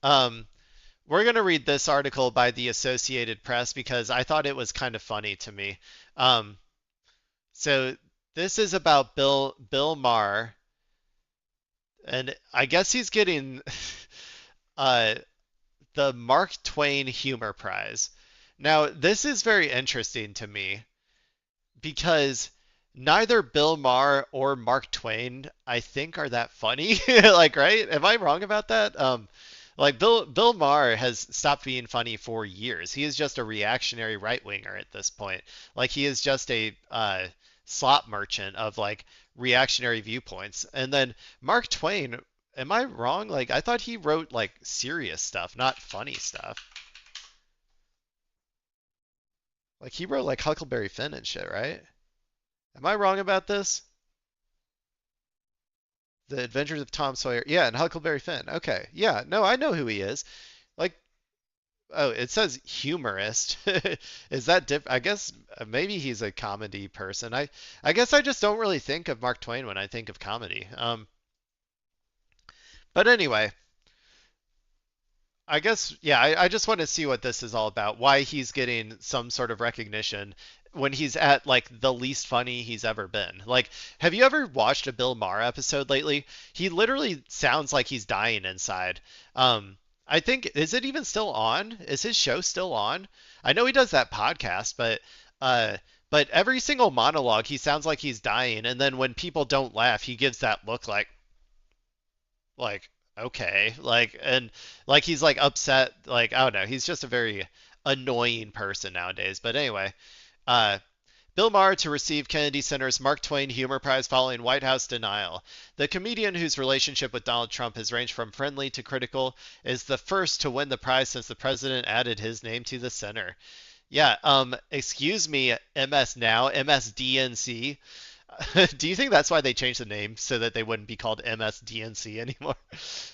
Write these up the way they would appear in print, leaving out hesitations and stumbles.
Um, we're going to read this article by the Associated Press because I thought it was kind of funny to me. Um, so this is about Bill Maher, and I guess he's getting uh, the Mark Twain Humor Prize. Now, this is very interesting to me because neither Bill Maher or Mark Twain, I think, are that funny. Like, right? Am I wrong about that? Like Bill Maher has stopped being funny for years. He is just a reactionary right winger at this point. Like he is just a slot merchant of like reactionary viewpoints. And then Mark Twain, am I wrong? Like I thought he wrote like serious stuff, not funny stuff. Like he wrote like Huckleberry Finn and shit, right? Am I wrong about this? The Adventures of Tom Sawyer. Yeah, and Huckleberry Finn. Okay. Yeah, no, I know who he is. Like, oh, it says humorist. Is that diff? I guess maybe he's a comedy person. I guess I just don't really think of Mark Twain when I think of comedy. But anyway, I guess yeah, I just want to see what this is all about. Why he's getting some sort of recognition when he's at like the least funny he's ever been. Like, have you ever watched a Bill Maher episode lately? He literally sounds like he's dying inside. I think is it even still on? Is his show still on? I know he does that podcast, uh but every single monologue he sounds like he's dying, and then when people don't laugh, he gives that look like okay and like he's like upset, like I don't know, he's just a very annoying person nowadays. But anyway, uh Bill Maher to receive Kennedy Center's Mark Twain Humor Prize following White House denial. The comedian, whose relationship with Donald Trump has ranged from friendly to critical, is the first to win the prize since the president added his name to the center. Yeah, excuse me, MS Now, MSDNC. Do you think that's why they changed the name so that they wouldn't be called MSDNC anymore?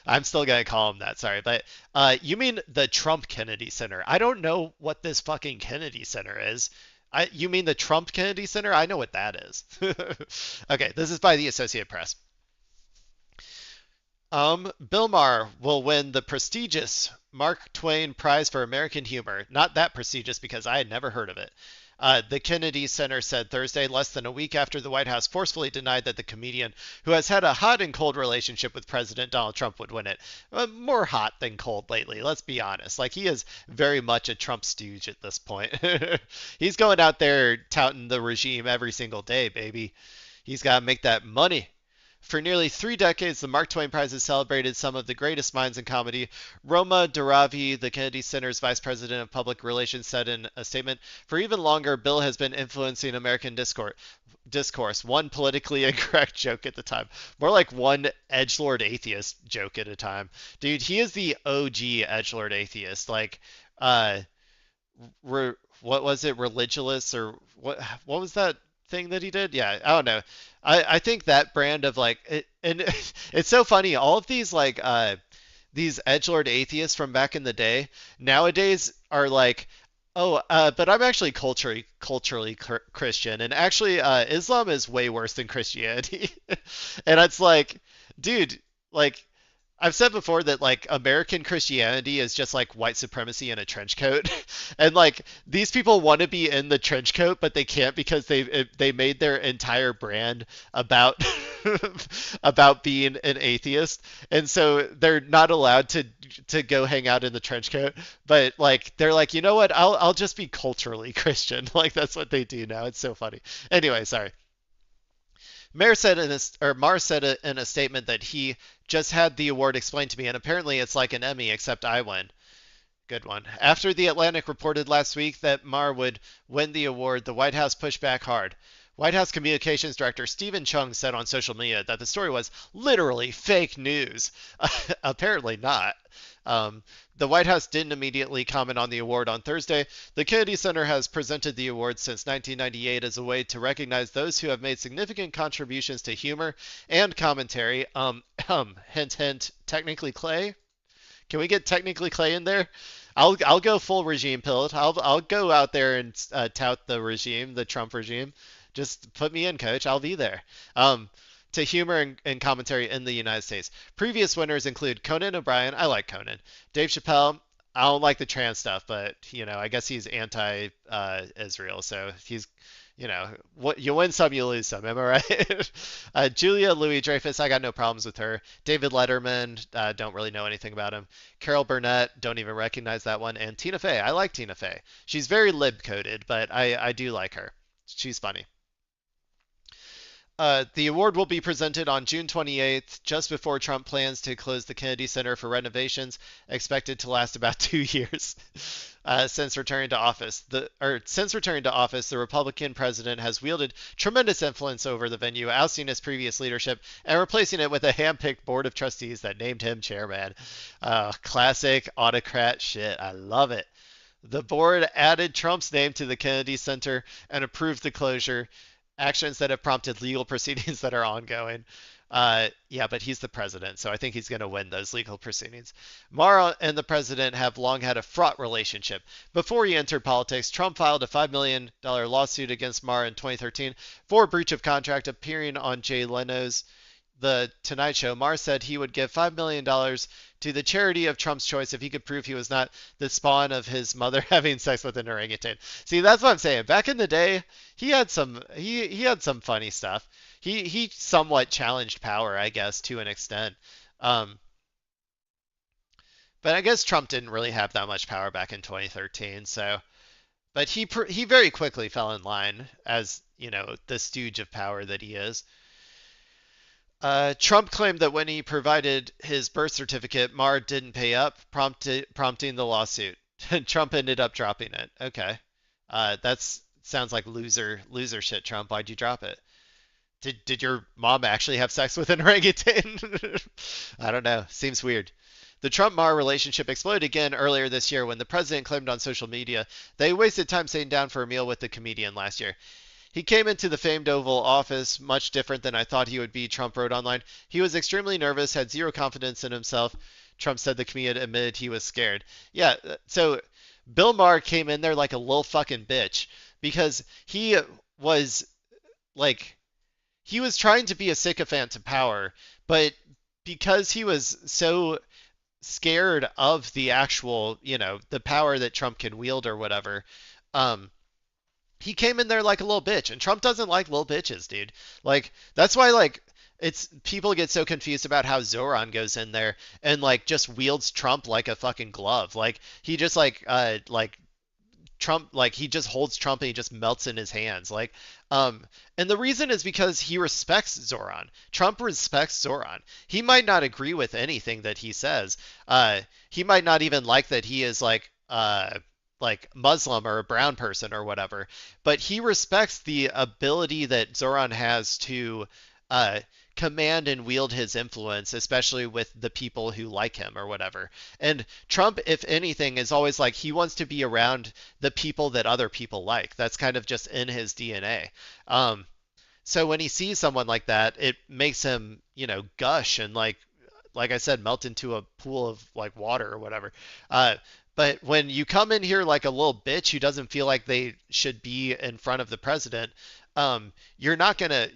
I'm still gonna call them that, sorry. But you mean the Trump Kennedy Center? I don't know what this fucking Kennedy Center is. You mean the Trump Kennedy Center? I know what that is. Okay, this is by the Associated Press. Bill Maher will win the prestigious Mark Twain Prize for American Humor. Not that prestigious because I had never heard of it. The Kennedy Center said Thursday, less than a week after the White House forcefully denied that the comedian, who has had a hot and cold relationship with President Donald Trump, would win it. More hot than cold lately, let's be honest. Like, he is very much a Trump stooge at this point. He's going out there touting the regime every single day, baby. He's got to make that money. For nearly 3 decades, the Mark Twain Prize has celebrated some of the greatest minds in comedy. Roma Duravi, the Kennedy Center's vice president of public relations, said in a statement, "For even longer, Bill has been influencing American discourse, one politically incorrect joke at the time. More like one edgelord atheist joke at a time. Dude, he is the OG edgelord atheist. Like, uh, what was it, religious or what was that thing that he did? Yeah, I don't know. I think that brand of like and it's so funny. All of these edgelord atheists from back in the day nowadays are like, oh, but I'm actually culturally Christian, and actually Islam is way worse than Christianity. And it's like, dude, like I've said before that like American Christianity is just like white supremacy in a trench coat, and like these people want to be in the trench coat, but they can't because they made their entire brand about about being an atheist, and so they're not allowed to go hang out in the trench coat. But like they're like, you know what? I'll just be culturally Christian. Like that's what they do now. It's so funny. Anyway, sorry. Maher said in a statement that he just had the award explained to me, and apparently it's like an Emmy, except I win. Good one. After The Atlantic reported last week that Maher would win the award, the White House pushed back hard. White House Communications Director Stephen Chung said on social media that the story was literally fake news. Apparently not. The White House didn't immediately comment on the award on Thursday. The Kennedy Center has presented the award since 1998 as a way to recognize those who have made significant contributions to humor and commentary. Hint, hint, technically Clay. Can we get technically Clay in there? I'll go full regime pilled. I'll go out there and tout the regime, the Trump regime. Just put me in, coach. I'll be there. to humor and commentary in the United States. Previous winners include Conan O'Brien. I like Conan. Dave Chappelle. I don't like the trans stuff, but I guess he's anti-Israel, so he's, what you win some, you lose some. Am I right? Julia Louis-Dreyfus. I got no problems with her. David Letterman. Don't really know anything about him. Carol Burnett. Don't even recognize that one. And Tina Fey. I like Tina Fey. She's very lib-coded, but I do like her. She's funny. The award will be presented on June 28th, just before Trump plans to close the Kennedy Center for renovations, expected to last about 2 years. Since returning to office, the Republican president has wielded tremendous influence over the venue, ousting his previous leadership and replacing it with a hand-picked board of trustees that named him chairman. Classic autocrat shit. I love it. The board added Trump's name to the Kennedy Center and approved the closure, actions that have prompted legal proceedings that are ongoing. Yeah, but he's the president, so I think he's going to win those legal proceedings. Maher and the president have long had a fraught relationship. Before he entered politics, Trump filed a $5 million lawsuit against Maher in 2013 for breach of contract, appearing on Jay Leno's The Tonight Show. Maher said he would give $5 million to the charity of Trump's choice if he could prove he was not the spawn of his mother having sex with an orangutan. See, that's what I'm saying. Back in the day, he had some funny stuff. He somewhat challenged power, I guess, to an extent. Um, but I guess Trump didn't really have that much power back in 2013. So, but he very quickly fell in line as the stooge of power that he is. Trump claimed that when he provided his birth certificate, Maher didn't pay up, prompting the lawsuit. Trump ended up dropping it. Okay. That's sounds like loser shit, Trump. Why'd you drop it? Did your mom actually have sex with an orangutan? I don't know. Seems weird. The Trump-Maher relationship exploded again earlier this year when the president claimed on social media that he wasted time sitting down for a meal with the comedian last year. He came into the famed Oval Office much different than I thought he would be, Trump wrote online. He was extremely nervous, had zero confidence in himself. Trump said the comedian admitted he was scared. Yeah, so Bill Maher came in there like a little fucking bitch because was like he was trying to be a sycophant to power, but because he was so scared of the actual, the power that Trump can wield or whatever, um, he came in there like a little bitch, and Trump doesn't like little bitches, dude. Like that's why it's people get so confused about how Zoran goes in there and just wields Trump like a fucking glove. Like he just like Trump, like he just holds Trump and he just melts in his hands. And the reason is because he respects Zoran. Trump respects Zoran. He might not agree with anything that he says. He might not even like that he is like Muslim or a brown person or whatever, but he respects the ability that Zoran has to command and wield his influence, especially with the people who like him or whatever. And Trump, if anything, is always like he wants to be around the people that other people like. That's kind of just in his DNA. So when he sees someone like that, it makes him, gush and like I said, melt into a pool of like water or whatever. But when you come in here like a little bitch who doesn't feel like they should be in front of the president, you're not gonna,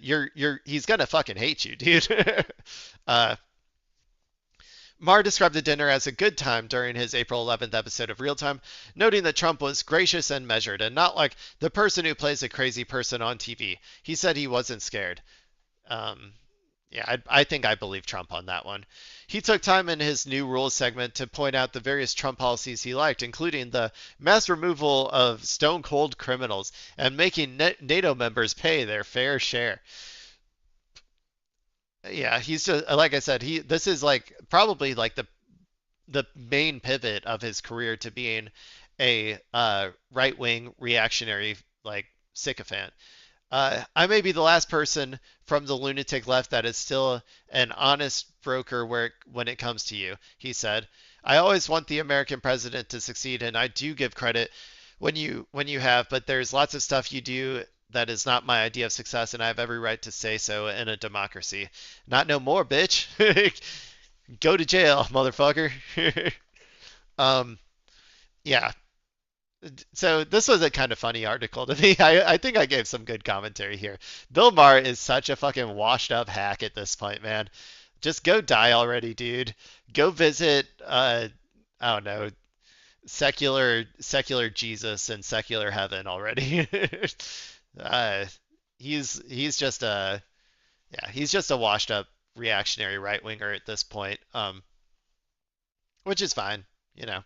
he's gonna fucking hate you, dude. uh, Maher described the dinner as a good time during his April 11th episode of Real Time, noting that Trump was gracious and measured and not like the person who plays a crazy person on TV. He said he wasn't scared. Um, yeah, I think I believe Trump on that one. He took time in his new rules segment to point out the various Trump policies he liked, including the mass removal of stone cold criminals and making NATO members pay their fair share. Yeah, he's just like I said, this is like probably like the main pivot of his career to being a right wing reactionary like sycophant. I may be the last person from the lunatic left that is still an honest broker when it comes to you, he said. I always want the American president to succeed, and I do give credit when you have, but there's lots of stuff you do that is not my idea of success, and I have every right to say so in a democracy. Not no more, bitch. Go to jail, motherfucker. um, yeah, So this was a kind of funny article to me. I think I gave some good commentary here. Bill Maher is such a fucking washed up hack at this point, man. Just go die already, dude. Go visit I don't know, secular Jesus and secular heaven already. uh he's just a he's just a washed up reactionary right winger at this point. Which is fine, you know.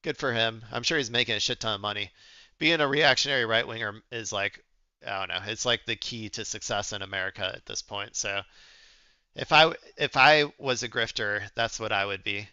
Good for him. I'm sure he's making a shit ton of money. Being a reactionary right winger is like, I don't know, it's like the key to success in America at this point. So if I was a grifter, that's what I would be.